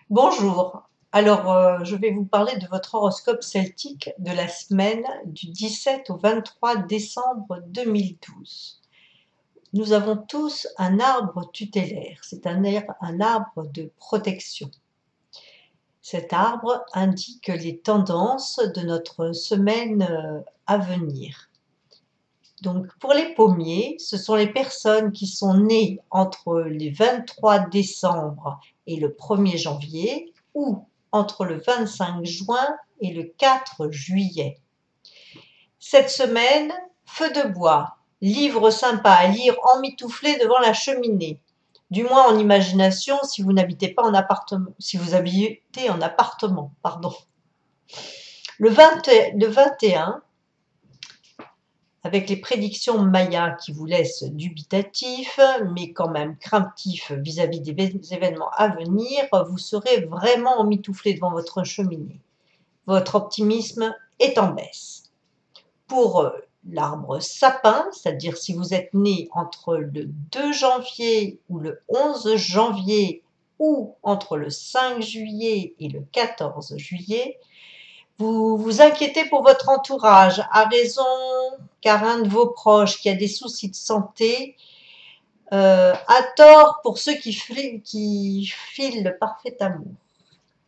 Bonjour. Je vais vous parler de votre horoscope celtique de la semaine du 17 au 23 décembre 2012. Nous avons tous un arbre tutélaire, c'est un arbre de protection. Cet arbre indique les tendances de notre semaine à venir. Donc, pour les pommiers, ce sont les personnes qui sont nées entre les 23 décembre et le 1er janvier ou entre le 25 juin et le 4 juillet. Cette semaine, feu de bois, livre sympa à lire emmitouflé devant la cheminée. Du moins en imagination si vous n'habitez pas en appartement, si vous habitez en appartement, pardon. Le 21, avec les prédictions Maya qui vous laissent dubitatif, mais quand même craintif vis-à-vis des événements à venir, vous serez vraiment emmitouflé devant votre cheminée. Votre optimisme est en baisse. Pour l'arbre sapin, c'est-à-dire si vous êtes né entre le 2 janvier ou le 11 janvier ou entre le 5 juillet et le 14 juillet, vous vous inquiétez pour votre entourage, à raison car un de vos proches qui a des soucis de santé, à tort pour ceux qui filent le parfait amour.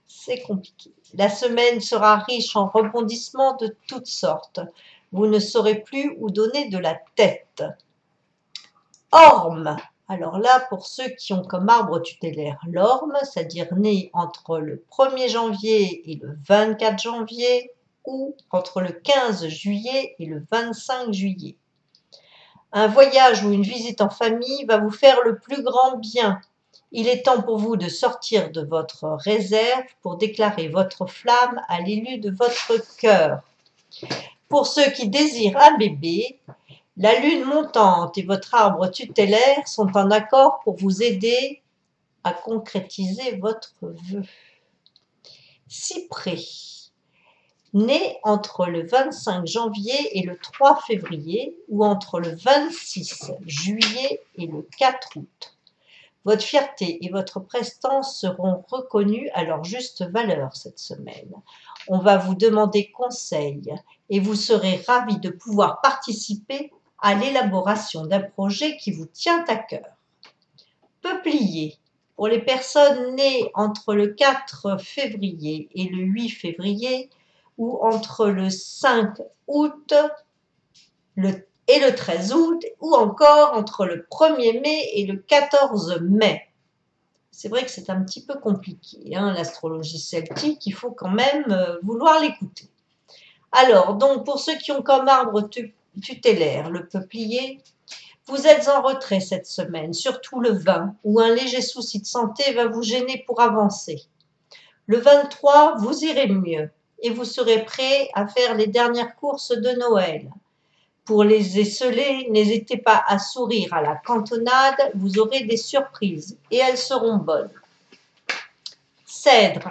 C'est compliqué. La semaine sera riche en rebondissements de toutes sortes. Vous ne saurez plus où donner de la tête. Orme. Alors là, pour ceux qui ont comme arbre tutélaire l'orme, c'est-à-dire né entre le 1er janvier et le 24 janvier, ou entre le 15 juillet et le 25 juillet. Un voyage ou une visite en famille va vous faire le plus grand bien. Il est temps pour vous de sortir de votre réserve pour déclarer votre flamme à l'élu de votre cœur. Pour ceux qui désirent un bébé, la lune montante et votre arbre tutélaire sont en accord pour vous aider à concrétiser votre vœu. Cyprès. Né entre le 25 janvier et le 3 février ou entre le 26 juillet et le 4 août. Votre fierté et votre prestance seront reconnus à leur juste valeur cette semaine. On va vous demander conseil et vous serez ravis de pouvoir participer à l'élaboration d'un projet qui vous tient à cœur. Peuplier. Pour les personnes nées entre le 4 février et le 8 février ou entre le 5 août et le 13 août ou encore entre le 1er mai et le 14 mai. C'est vrai que c'est un petit peu compliqué, l'astrologie celtique, il faut quand même vouloir l'écouter. Alors, donc, pour ceux qui ont comme arbre tutélaire le peuplier, vous êtes en retrait cette semaine, surtout le 20, où un léger souci de santé va vous gêner pour avancer. Le 23, vous irez mieux et vous serez prêt à faire les dernières courses de Noël. Pour les esseler, n'hésitez pas à sourire à la cantonade, vous aurez des surprises et elles seront bonnes. Cèdre,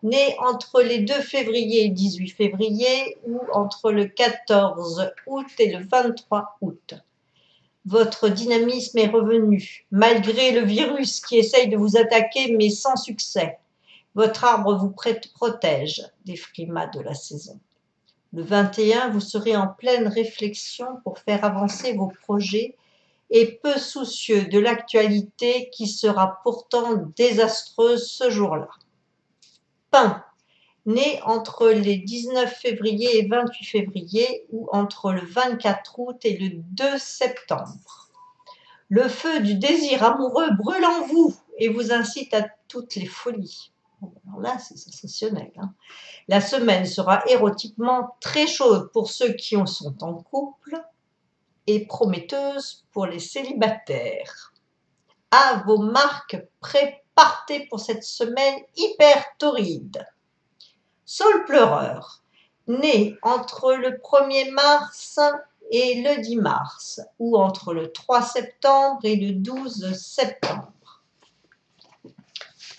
né entre les 2 février et 18 février ou entre le 14 août et le 23 août. Votre dynamisme est revenu, malgré le virus qui essaye de vous attaquer mais sans succès. Votre arbre vous protège des frimas de la saison. Le 21, vous serez en pleine réflexion pour faire avancer vos projets et peu soucieux de l'actualité qui sera pourtant désastreuse ce jour-là. Pin, né entre les 19 février et 28 février ou entre le 24 août et le 2 septembre. Le feu du désir amoureux brûle en vous et vous incite à toutes les folies. Alors là, c'est sensationnel. La semaine sera érotiquement très chaude pour ceux qui sont en couple et prometteuse pour les célibataires. À vos marques, partez pour cette semaine hyper torride. Saule pleureur, né entre le 1er mars et le 10 mars, ou entre le 3 septembre et le 12 septembre.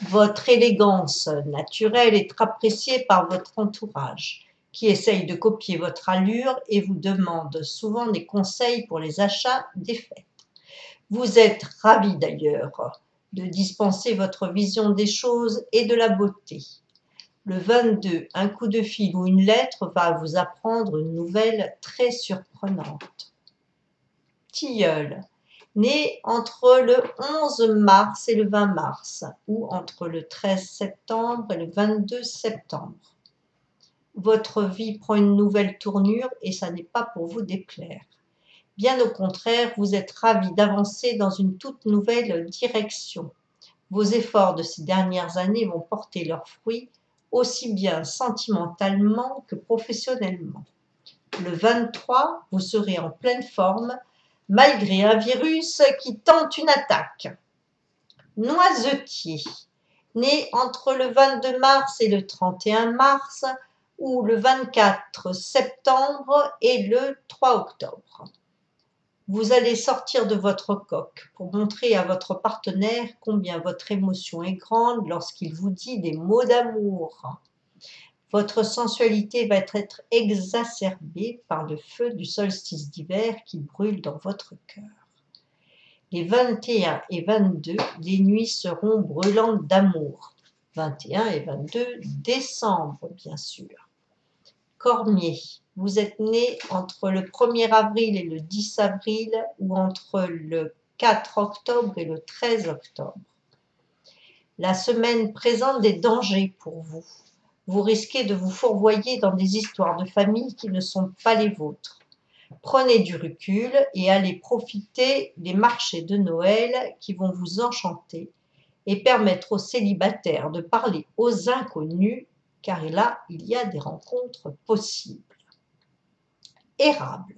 Votre élégance naturelle est appréciée par votre entourage, qui essaye de copier votre allure et vous demande souvent des conseils pour les achats des fêtes. Vous êtes ravis d'ailleurs de dispenser votre vision des choses et de la beauté. Le 22, un coup de fil ou une lettre va vous apprendre une nouvelle très surprenante. Tilleul, né entre le 11 mars et le 20 mars, ou entre le 13 septembre et le 22 septembre. Votre vie prend une nouvelle tournure et ça n'est pas pour vous déplaire. Bien au contraire, vous êtes ravi d'avancer dans une toute nouvelle direction. Vos efforts de ces dernières années vont porter leurs fruits, aussi bien sentimentalement que professionnellement. Le 23, vous serez en pleine forme, malgré un virus qui tente une attaque. Noisetier, né entre le 22 mars et le 31 mars, ou le 24 septembre et le 3 octobre. Vous allez sortir de votre coque pour montrer à votre partenaire combien votre émotion est grande lorsqu'il vous dit des mots d'amour. Votre sensualité va être exacerbée par le feu du solstice d'hiver qui brûle dans votre cœur. Les 21 et 22, les nuits seront brûlantes d'amour. 21 et 22 décembre, bien sûr. Cormier, vous êtes né entre le 1er avril et le 10 avril ou entre le 4 octobre et le 13 octobre. La semaine présente des dangers pour vous. Vous risquez de vous fourvoyer dans des histoires de famille qui ne sont pas les vôtres. Prenez du recul et allez profiter des marchés de Noël qui vont vous enchanter et permettre aux célibataires de parler aux inconnus, car là, il y a des rencontres possibles. Érable.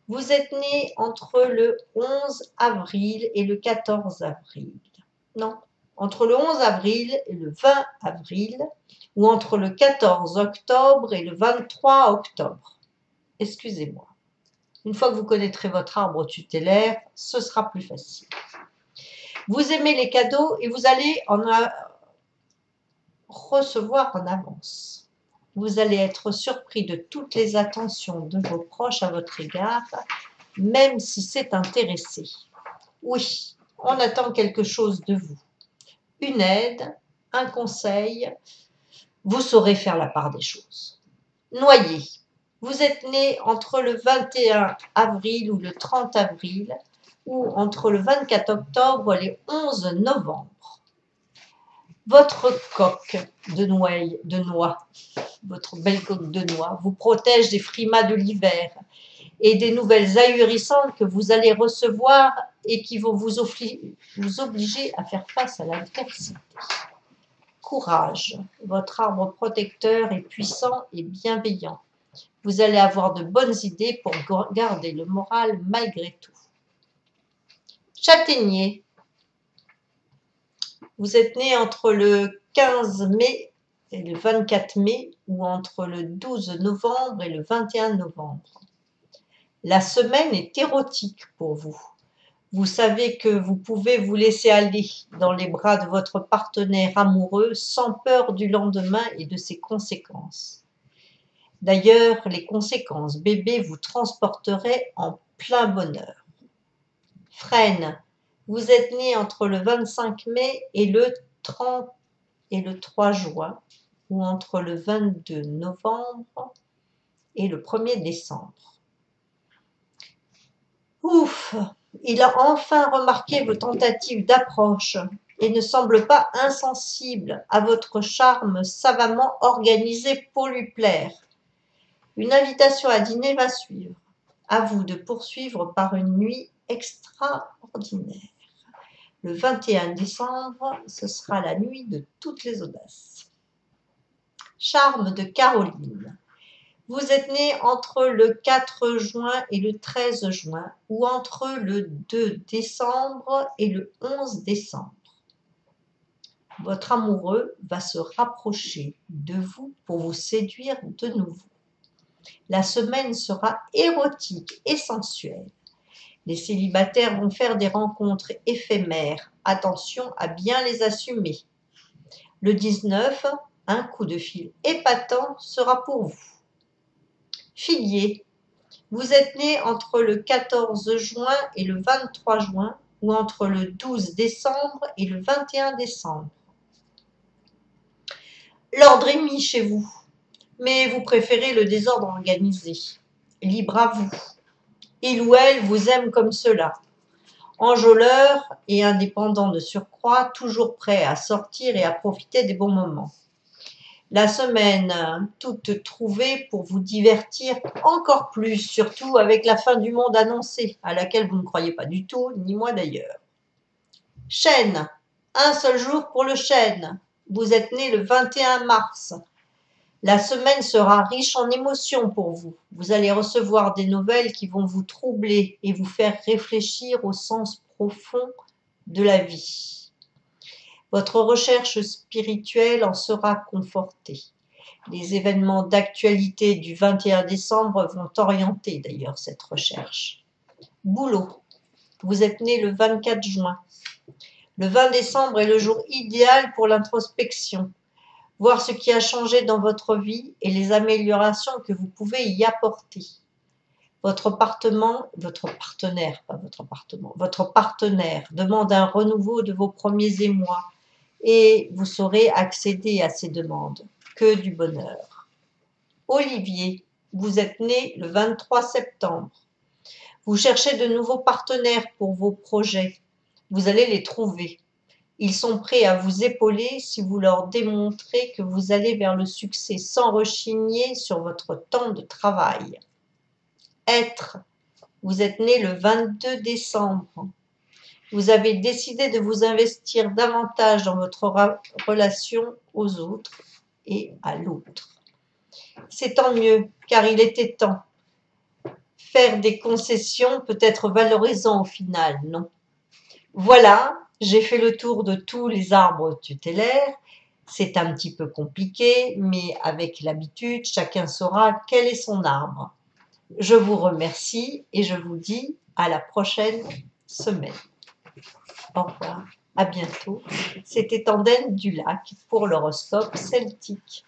Vous êtes né entre le 11 avril et le 14 avril. Non, entre le 11 avril et le 20 avril, ou entre le 14 octobre et le 23 octobre. Excusez-moi. Une fois que vous connaîtrez votre arbre tutélaire, ce sera plus facile. Vous aimez les cadeaux et vous allez en recevoir en avance. Vous allez être surpris de toutes les attentions de vos proches à votre égard, même si c'est intéressé. Oui, on attend quelque chose de vous. Une aide, un conseil, vous saurez faire la part des choses. Noyer. Vous êtes né entre le 21 avril ou le 30 avril, ou entre le 24 octobre et le 11 novembre. Votre coque de noix, votre belle coque de noix, vous protège des frimas de l'hiver et des nouvelles ahurissantes que vous allez recevoir et qui vont vous obliger à faire face à l'adversité. Courage, votre arbre protecteur est puissant et bienveillant. Vous allez avoir de bonnes idées pour garder le moral malgré tout. Châtaignier. Vous êtes né entre le 15 mai et le 24 mai ou entre le 12 novembre et le 21 novembre. La semaine est érotique pour vous. Vous savez que vous pouvez vous laisser aller dans les bras de votre partenaire amoureux sans peur du lendemain et de ses conséquences. D'ailleurs, les conséquences bébé vous transporteraient en plein bonheur. Frêne, vous êtes né entre le 25 mai et le 30 et le 3 juin, ou entre le 22 novembre et le 1er décembre. Ouf, il a enfin remarqué vos tentatives d'approche et ne semble pas insensible à votre charme savamment organisé pour lui plaire. Une invitation à dîner va suivre. À vous de poursuivre par une nuit extraordinaire. Le 21 décembre, ce sera la nuit de toutes les audaces. Charme de Caroline. Vous êtes né entre le 4 juin et le 13 juin, ou entre le 2 décembre et le 11 décembre. Votre amoureux va se rapprocher de vous pour vous séduire de nouveau. La semaine sera érotique et sensuelle. Les célibataires vont faire des rencontres éphémères. Attention à bien les assumer. Le 19, un coup de fil épatant sera pour vous. Filier, vous êtes né entre le 14 juin et le 23 juin, ou entre le 12 décembre et le 21 décembre. L'ordre est mis chez vous, mais vous préférez le désordre organisé. Libre à vous. Il ou elle vous aime comme cela. Enjôleur et indépendant de surcroît, toujours prêt à sortir et à profiter des bons moments. La semaine toute trouvée pour vous divertir encore plus, surtout avec la fin du monde annoncée, à laquelle vous ne croyez pas du tout, ni moi d'ailleurs. Chêne, un seul jour pour le chêne. Vous êtes né le 21 mars. La semaine sera riche en émotions pour vous. Vous allez recevoir des nouvelles qui vont vous troubler et vous faire réfléchir au sens profond de la vie. Votre recherche spirituelle en sera confortée. Les événements d'actualité du 21 décembre vont orienter d'ailleurs cette recherche. Boulot. Vous êtes né le 24 juin. Le 20 décembre est le jour idéal pour l'introspection. Voir ce qui a changé dans votre vie et les améliorations que vous pouvez y apporter. Votre partenaire demande un renouveau de vos premiers émois et vous saurez accéder à ces demandes. Que du bonheur. Olivier, vous êtes né le 23 septembre. Vous cherchez de nouveaux partenaires pour vos projets. Vous allez les trouver. Ils sont prêts à vous épauler si vous leur démontrez que vous allez vers le succès sans rechigner sur votre temps de travail. Être, vous êtes né le 22 décembre. Vous avez décidé de vous investir davantage dans votre relation aux autres et à l'autre. C'est tant mieux, car il était temps. Faire des concessions peut être valorisant au final, non? Voilà. J'ai fait le tour de tous les arbres tutélaires. C'est un petit peu compliqué, mais avec l'habitude, chacun saura quel est son arbre. Je vous remercie et je vous dis à la prochaine semaine. Au revoir, à bientôt. C'était Andenne du Lac pour l'horoscope celtique.